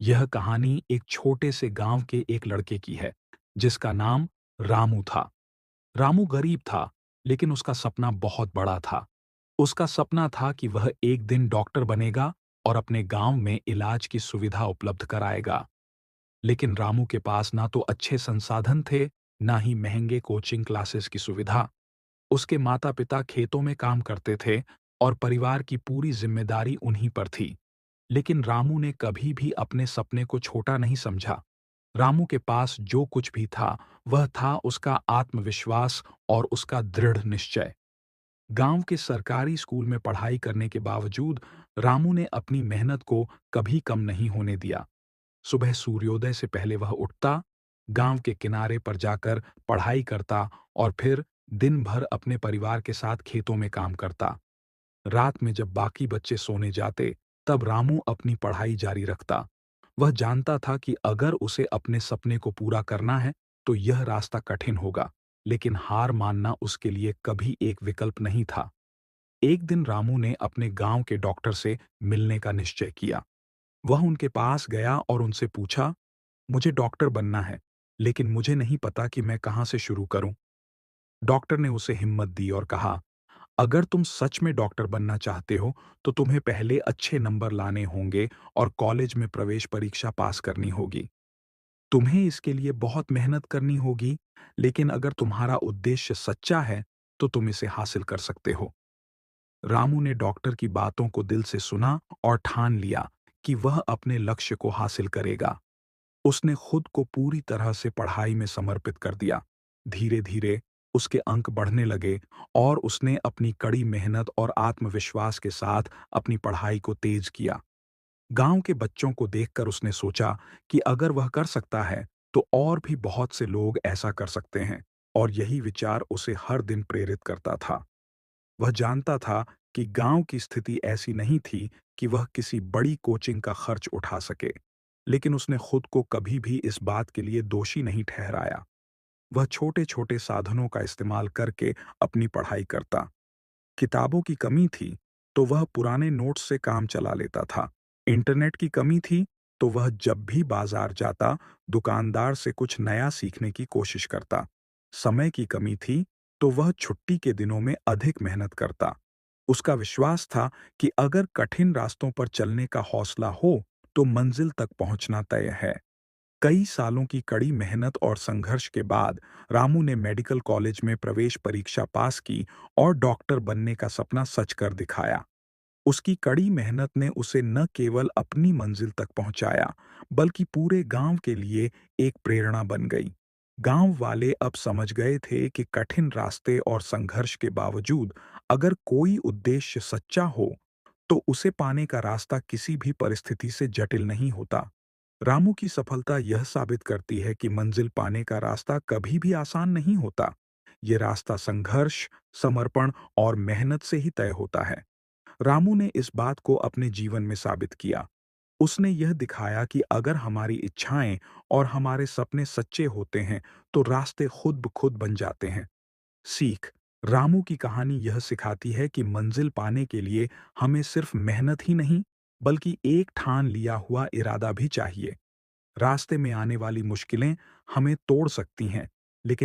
यह कहानी एक छोटे से गांव के एक लड़के की है, जिसका नाम रामू था। रामू गरीब था, लेकिन उसका सपना बहुत बड़ा था। उसका सपना था कि वह एक दिन डॉक्टर बनेगा और अपने गांव में इलाज की सुविधा उपलब्ध कराएगा। लेकिन रामू के पास ना तो अच्छे संसाधन थे, ना ही महंगे कोचिंग क्लासेस की सुविधा। उसके माता-पिता खेतों में काम करते थे और परिवार की पूरी जिम्मेदारी उन्हीं पर थी। लेकिन रामू ने कभी भी अपने सपने को छोटा नहीं समझा। रामू के पास जो कुछ भी था, वह था उसका आत्मविश्वास और उसका दृढ़ निश्चय। गांव के सरकारी स्कूल में पढ़ाई करने के बावजूद रामू ने अपनी मेहनत को कभी कम नहीं होने दिया। सुबह सूर्योदय से पहले वह उठता, गांव के किनारे पर जाकर पढ़ाई करता और फिर दिन भर अपने परिवार के साथ खेतों में काम करता। रात में जब बाकी बच्चे सोने जाते, तब रामू अपनी पढ़ाई जारी रखता। वह जानता था कि अगर उसे अपने सपने को पूरा करना है, तो यह रास्ता कठिन होगा, लेकिन हार मानना उसके लिए कभी एक विकल्प नहीं था। एक दिन रामू ने अपने गांव के डॉक्टर से मिलने का निश्चय किया। वह उनके पास गया और उनसे पूछा, मुझे डॉक्टर बनना है, लेकिन मुझे नहीं पता कि मैं कहां से शुरू करूं। डॉक्टर ने उसे हिम्मत दी और कहा, अगर तुम सच में डॉक्टर बनना चाहते हो, तो तुम्हें पहले अच्छे नंबर लाने होंगे और कॉलेज में प्रवेश परीक्षा पास करनी होगी। तुम्हें इसके लिए बहुत मेहनत करनी होगी, लेकिन अगर तुम्हारा उद्देश्य सच्चा है, तो तुम इसे हासिल कर सकते हो। रामू ने डॉक्टर की बातों को दिल से सुना और ठान लिया कि वह अपने लक्ष्य को हासिल करेगा। उसने खुद को पूरी तरह से पढ़ाई में समर्पित कर दिया। धीरे-धीरे उसके अंक बढ़ने लगे और उसने अपनी कड़ी मेहनत और आत्मविश्वास के साथ अपनी पढ़ाई को तेज किया। गांव के बच्चों को देखकर उसने सोचा कि अगर वह कर सकता है, तो और भी बहुत से लोग ऐसा कर सकते हैं, और यही विचार उसे हर दिन प्रेरित करता था। वह जानता था कि गांव की स्थिति ऐसी नहीं थी कि वह किसी बड़ी कोचिंग का खर्च उठा सके, लेकिन उसने खुद को कभी भी इस बात के लिए दोषी नहीं ठहराया। वह छोटे-छोटे साधनों का इस्तेमाल करके अपनी पढ़ाई करता। किताबों की कमी थी, तो वह पुराने नोट्स से काम चला लेता था। इंटरनेट की कमी थी, तो वह जब भी बाजार जाता, दुकानदार से कुछ नया सीखने की कोशिश करता। समय की कमी थी, तो वह छुट्टी के दिनों में अधिक मेहनत करता। उसका विश्वास था कि अगर कठिन रास्तों पर चलने का हौसला हो, तो मंजिल तक पहुंचना तय है। कई सालों की कड़ी मेहनत और संघर्ष के बाद रामू ने मेडिकल कॉलेज में प्रवेश परीक्षा पास की और डॉक्टर बनने का सपना सच कर दिखाया। उसकी कड़ी मेहनत ने उसे न केवल अपनी मंजिल तक पहुंचाया, बल्कि पूरे गांव के लिए एक प्रेरणा बन गई। गांव वाले अब समझ गए थे कि कठिन रास्ते और संघर्ष के बावजूद अगर कोई उद्देश्य सच्चा हो, तो उसे पाने का रास्ता किसी भी परिस्थिति से जटिल नहीं होता। रामू की सफलता यह साबित करती है कि मंजिल पाने का रास्ता कभी भी आसान नहीं होता। ये रास्ता संघर्ष, समर्पण और मेहनत से ही तय होता है। रामू ने इस बात को अपने जीवन में साबित किया। उसने यह दिखाया कि अगर हमारी इच्छाएं और हमारे सपने सच्चे होते हैं, तो रास्ते खुद ब खुद बन जाते हैं। सीख। रामू की कहानी यह सिखाती है कि मंजिल पाने के लिए हमें सिर्फ मेहनत ही नहीं, बल्कि एक ठान लिया हुआ इरादा भी चाहिए। रास्ते में आने वाली मुश्किलें हमें तोड़ सकती हैं, लेकिन